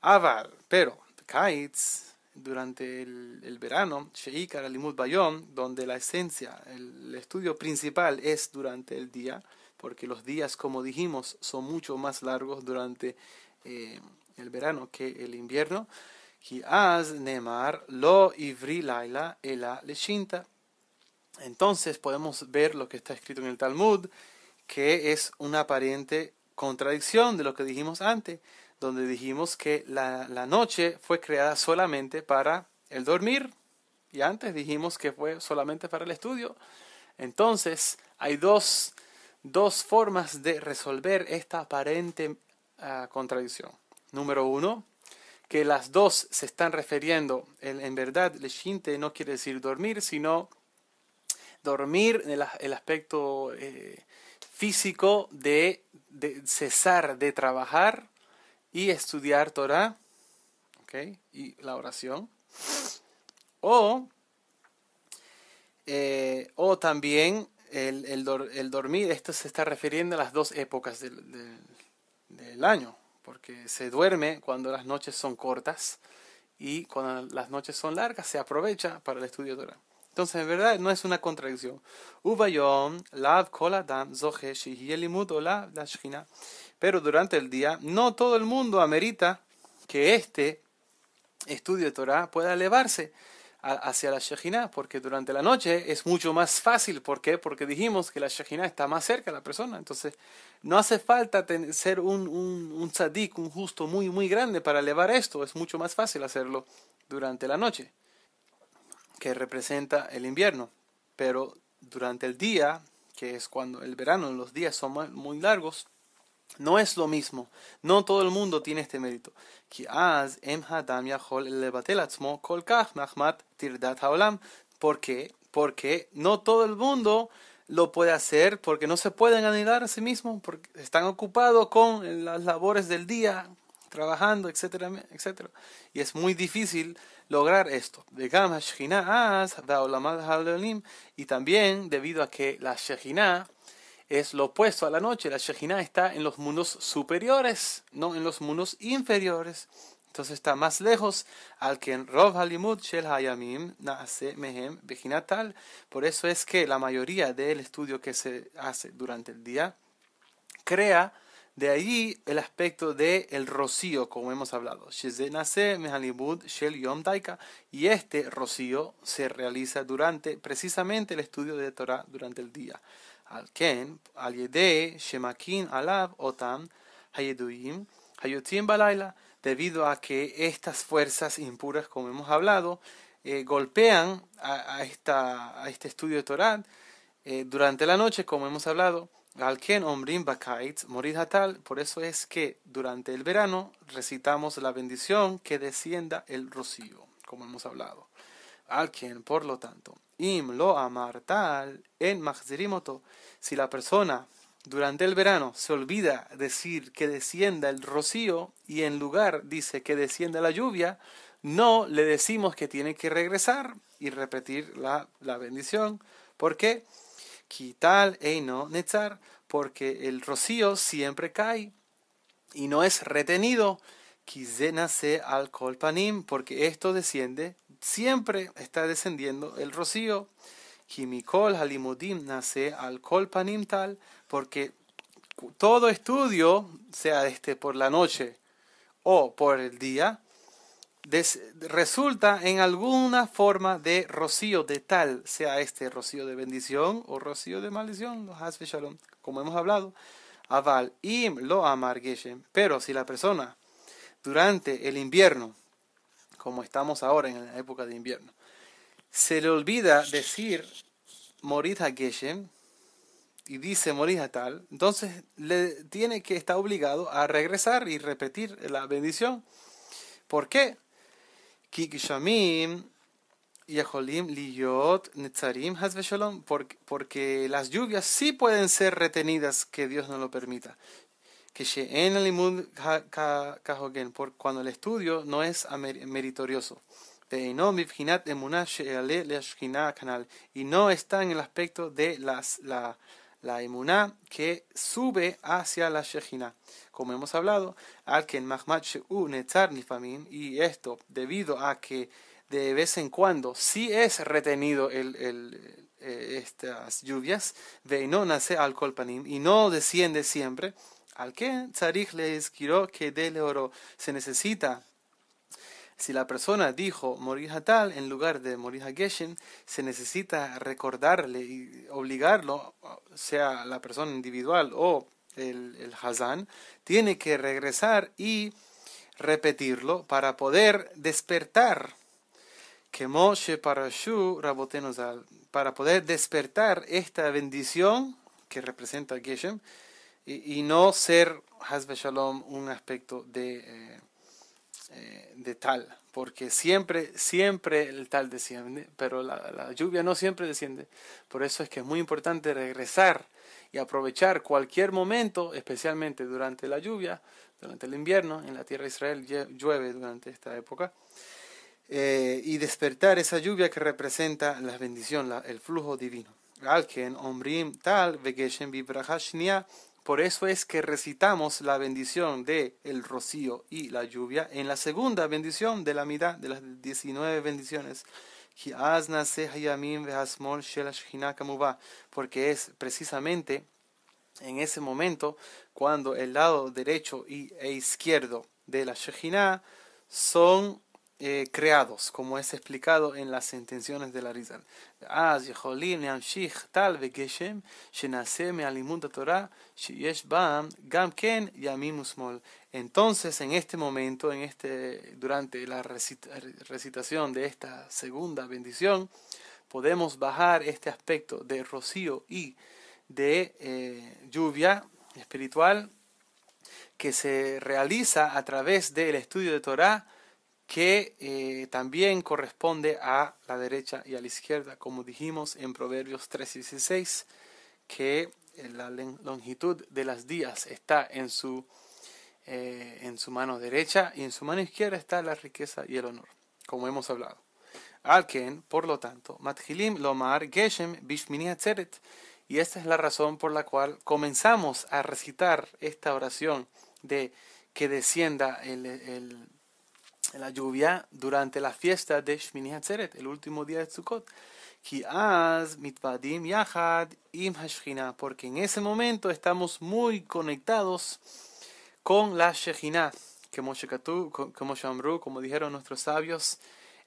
Aval, pero, kites, durante el verano, sheikar alimut bayom, donde la esencia, el estudio principal es durante el día, porque los días, como dijimos, son mucho más largos durante el verano que el invierno. Ki az nemar lo ivri laila ela leshinta. Entonces podemos ver lo que está escrito en el Talmud, que es una aparente contradicción de lo que dijimos antes, donde dijimos que la noche fue creada solamente para el dormir, y antes dijimos que fue solamente para el estudio. Entonces hay dos formas de resolver esta aparente contradicción. Número uno, que las dos se están refiriendo, en verdad, leshinte no quiere decir dormir, sino dormir en el aspecto físico de cesar de trabajar y estudiar Torah, ¿okay? Y la oración. O también el dormir, esto se está refiriendo a las dos épocas del año, porque se duerme cuando las noches son cortas y cuando las noches son largas se aprovecha para el estudio de Torah. Entonces, en verdad, no es una contradicción. Ubayom, lav kol adam zoche shehiyeh limud ola la Shechina. Pero durante el día, no todo el mundo amerita que este estudio de Torah pueda elevarse hacia la Shechina, porque durante la noche es mucho más fácil. ¿Por qué? Porque dijimos que la Shechina está más cerca de la persona. Entonces, no hace falta ser un tzadik, un justo muy, muy grande para elevar esto. Es mucho más fácil hacerlo durante la noche, que representa el invierno. Pero durante el día, que es cuando el verano, los días son muy largos, no es lo mismo. No todo el mundo tiene este mérito. ¿Por qué? Porque no todo el mundo lo puede hacer, porque no se pueden anular a sí mismos, porque están ocupados con las labores del día, trabajando, etcétera, etcétera. Y es muy difícil lograr esto. Y también debido a que la Shekhinah es lo opuesto a la noche. La Shekhinah está en los mundos superiores, no en los mundos inferiores. Entonces está más lejos al que en Rov Halimut Shel Hayamim Naase Mehem Bejinatal. Por eso es que la mayoría del estudio que se hace durante el día crea de allí el aspecto de el rocío, como hemos hablado. Y este rocío se realiza durante precisamente el estudio de Torah durante el día. Al-Ken, al-Yedei, Shemakin, Alab, Otam, Hayeduim, Hayotim Balayla, debido a que estas fuerzas impuras, como hemos hablado, golpean a este estudio de Torah durante la noche, como hemos hablado. Al-Ken Omrim Bakait, Morid Hatal, por eso es que durante el verano recitamos la bendición que descienda el rocío, como hemos hablado. Al-Ken, por lo tanto, Im lo amar tal en Mahzirimoto, si la persona durante el verano se olvida decir que descienda el rocío y en lugar dice que descienda la lluvia, no le decimos que tiene que regresar y repetir la bendición. ¿Por qué? Kital eino netzar, porque el rocío siempre cae y no es retenido. Kizenase al kolpanim, porque esto desciende, siempre está descendiendo el rocío. Kimikol halimudim nace al kolpanim tal, porque todo estudio, sea por la noche o por el día, resulta en alguna forma de rocío de tal, sea este rocío de bendición o rocío de maldición, como hemos hablado. Aval im lo amar geshem, pero si la persona durante el invierno, como estamos ahora en la época de invierno, se le olvida decir morid ha-geshem y dice morid ha-tal, entonces le tiene que estar obligado a regresar y repetir la bendición. ¿Por qué? Porque las lluvias sí pueden ser retenidas, que Dios no lo permita. Cuando el estudio no es meritorioso. Y no está en el aspecto de la la emuná que sube hacia la Shejina. Como hemos hablado, y esto debido a que de vez en cuando sí es retenido estas lluvias, no nace al kolpanim y no desciende siempre, al que tzarich le esquiró que dele oro se necesita. Si la persona dijo morir tal en lugar de morir geshem, se necesita recordarle y obligarlo, sea la persona individual o el hazán, tiene que regresar y repetirlo para poder despertar. Que Moshe Parashu Rabotenu Zal, para poder despertar esta bendición que representa Geshem y no ser Hasbe Shalom un aspecto de tal, porque siempre el tal desciende, pero la lluvia no siempre desciende. Por eso es que es muy importante regresar y aprovechar cualquier momento, especialmente durante la lluvia, durante el invierno. En la tierra de Israel llueve durante esta época, y despertar esa lluvia que representa la bendición, el flujo divino. Por eso es que recitamos la bendición de el rocío y la lluvia en la segunda bendición de la mitad de las 19 bendiciones. Porque es precisamente en ese momento cuando el lado derecho e izquierdo de la Shejina son creados, como es explicado en las intenciones de la Rizal. Entonces, en este momento, durante la recitación de esta segunda bendición, podemos bajar este aspecto de rocío y de lluvia espiritual que se realiza a través del estudio de Torah, que también corresponde a la derecha y a la izquierda, como dijimos en Proverbios 3:16, que la longitud de las días está en su mano derecha y en su mano izquierda está la riqueza y el honor, como hemos hablado. Alken, por lo tanto, Mathilim Lomar Geshem Bishmini Atzeret, y esta es la razón por la cual comenzamos a recitar esta oración de que descienda la lluvia durante la fiesta de Shmini Atzeret, el último día de Sukkot. Porque en ese momento estamos muy conectados con la Shejina, como dijeron nuestros sabios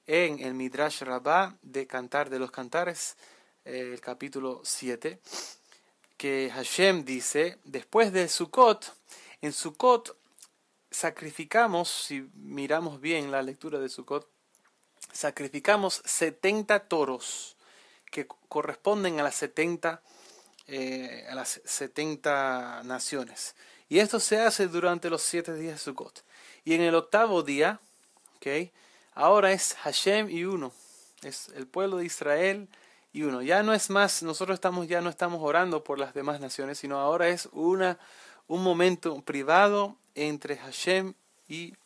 en el Midrash Rabbah de Cantar de los Cantares, el capítulo 7, que Hashem dice, después de Sukkot, en Sukkot sacrificamos, si miramos bien la lectura de Sukkot, sacrificamos 70 toros que corresponden a las 70 naciones. Y esto se hace durante los 7 días de Sukkot. Y en el octavo día, ahora es Hashem y uno, es el pueblo de Israel y uno. Ya no es más, nosotros ya no estamos orando por las demás naciones, sino ahora es un momento privado entre Hashem y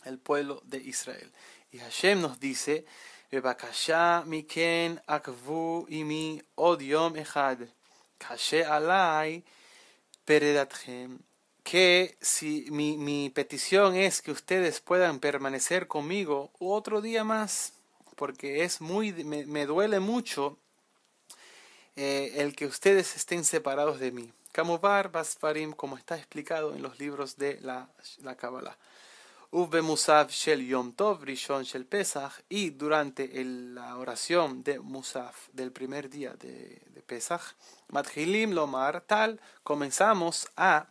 el pueblo de Israel. Y Hashem nos dice, Bebakasha miken akvu imi od yom echad, kashe alai peredatchem, que si mi petición es que ustedes puedan permanecer conmigo otro día más, porque me duele mucho el que ustedes estén separados de mí. Kamovar Basfarim, como está explicado en los libros de la Kabbalah. Uvbe Musaf Shel Yom Tov Rishon Shel Pesach, y durante la oración de Musaf del primer día de Pesach, Mathilim Lomar tal, comenzamos a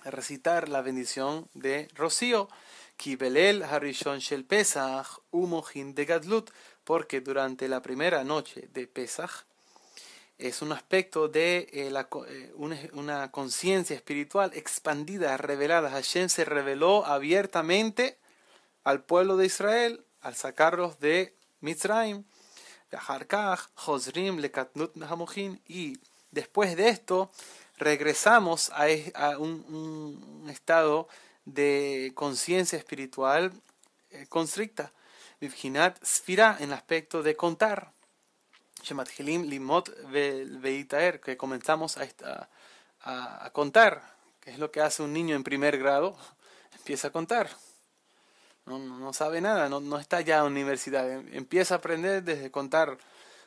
recitar la bendición de Rocío, Kibelel Harishon Shel Pesach Umochin de Gadlut, porque durante la primera noche de Pesach es un aspecto de una conciencia espiritual expandida, revelada. Hashem se reveló abiertamente al pueblo de Israel al sacarlos de Mitzrayim. Y después de esto regresamos a un estado de conciencia espiritual constricta. Vivhinat Sfira, en el aspecto de contar. Shemathilim limot veitaer, que comenzamos a contar, que es lo que hace un niño en primer grado, empieza a contar. No sabe nada, no está ya en universidad, empieza a aprender desde contar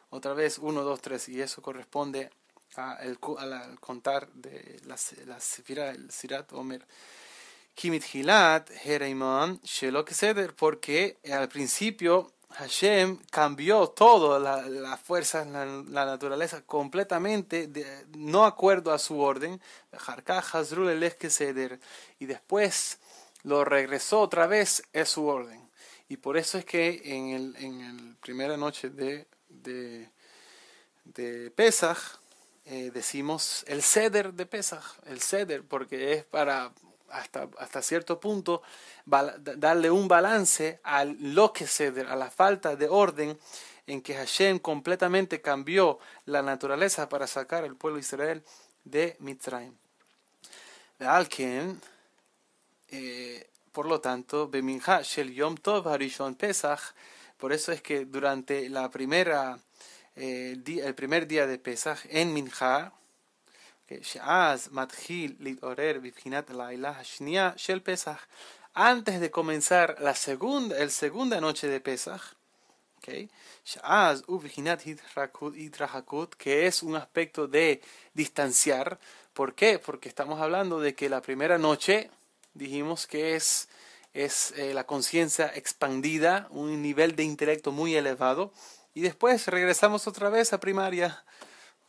otra vez 1, 2, 3, y eso corresponde al contar de la Sefirá, el Sirat Omer. Kimit Hilat, Hereiman, Shelok Seder, porque al principio Hashem cambió todo, las fuerzas, la naturaleza, completamente, no acuerdo a su orden, y después lo regresó otra vez a su orden. Y por eso es que en la primera noche de Pesaj, decimos el Seder de Pesaj, el Seder, porque es para hasta cierto punto darle un balance a lo que Seder, a la falta de orden en que Hashem completamente cambió la naturaleza para sacar al pueblo de Israel de Mitzrayim. Por lo tanto, Bemincha Shel Yom Tov Harishon Pesach, por eso es que durante el primer día de Pesach, en Mincha, antes de comenzar la segunda noche de Pesach, que es un aspecto de distanciar. ¿Por qué? Porque estamos hablando de que la primera noche dijimos que es la conciencia expandida, un nivel de intelecto muy elevado, y después regresamos otra vez a primaria.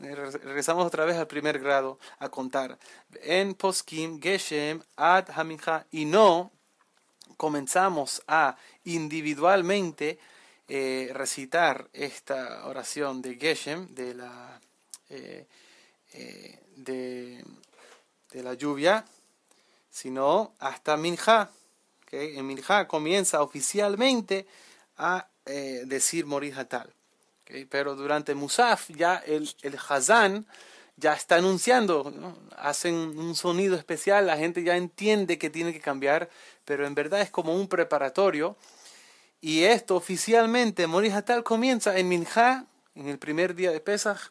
Regresamos otra vez al primer grado a contar. En Poskim, Geshem, Ad Hamincha, y no comenzamos a individualmente recitar esta oración de Geshem, de la lluvia, sino hasta Mincha. En Mincha comienza oficialmente a decir Morid Hatal. Pero durante Musaf ya el Hazán ya está anunciando, ¿no? Hacen un sonido especial, la gente ya entiende que tiene que cambiar, pero en verdad es como un preparatorio. Y esto oficialmente, Morid Hatal comienza en Mincha, en el primer día de Pesach,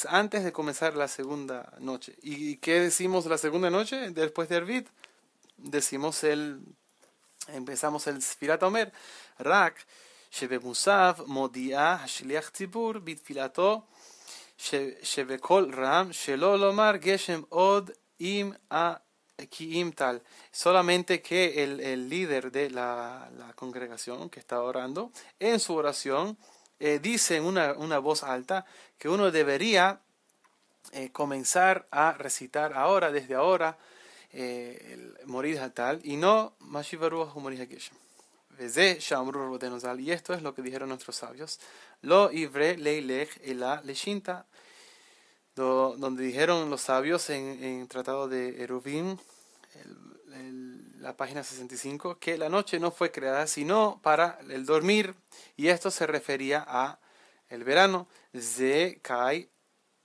antes de comenzar la segunda noche. ¿Y qué decimos la segunda noche después de Arvit? Empezamos el Sfirat Omer, Rak, שבמוסף מודיע השליח ציבור בתפילתו שבכל רם שלא לומר גשם עוד כי אם tal. Solamente que el líder de la congregación que está orando, en su oración, dice en una voz alta que uno debería comenzar a recitar ahora, desde ahora, el Morid Hatal, y no Mashivaruach Morid HaGeshem. Y esto es lo que dijeron nuestros sabios. Lo ivre leilech ela leshinta, donde dijeron los sabios en el tratado de Eruvin, la página 65, que la noche no fue creada sino para el dormir, y esto se refería a el verano, ze kai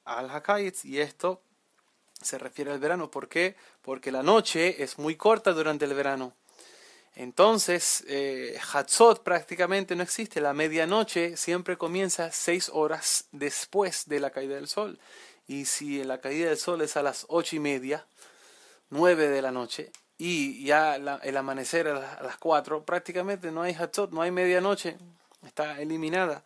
al hakayitz, y esto se refiere al verano. ¿Por qué? Porque la noche es muy corta durante el verano. Entonces, Hatzot prácticamente no existe. La medianoche siempre comienza 6 horas después de la caída del sol. Y si la caída del sol es a las 8:30, 9 de la noche, y ya el amanecer a las 4, prácticamente no hay Hatzot, no hay medianoche, está eliminada.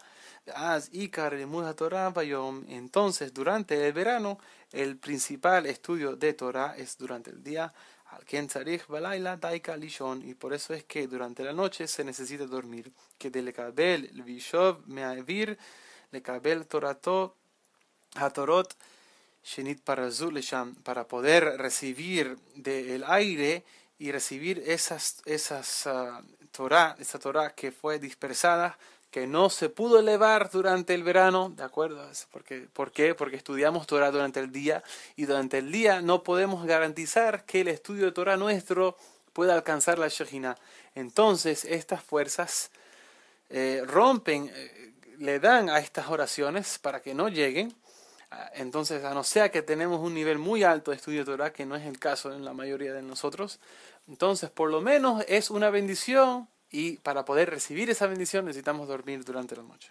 Entonces, durante el verano, el principal estudio de Torah es durante el día. Y por eso es que durante la noche se necesita dormir. Que de lekabel vishov me'avir lekabel torato hatorot shenit parazu lesham, para poder recibir del aire y recibir esa Torah que fue dispersada, que no se pudo elevar durante el verano, ¿de acuerdo? ¿Por qué? Porque estudiamos Torah durante el día, y durante el día no podemos garantizar que el estudio de Torah nuestro pueda alcanzar la Shejina. Entonces, estas fuerzas rompen, le dan a estas oraciones para que no lleguen. Entonces, a no ser que tenemos un nivel muy alto de estudio de Torah, que no es el caso en la mayoría de nosotros, entonces, por lo menos es una bendición. Y para poder recibir esa bendición necesitamos dormir durante la noche.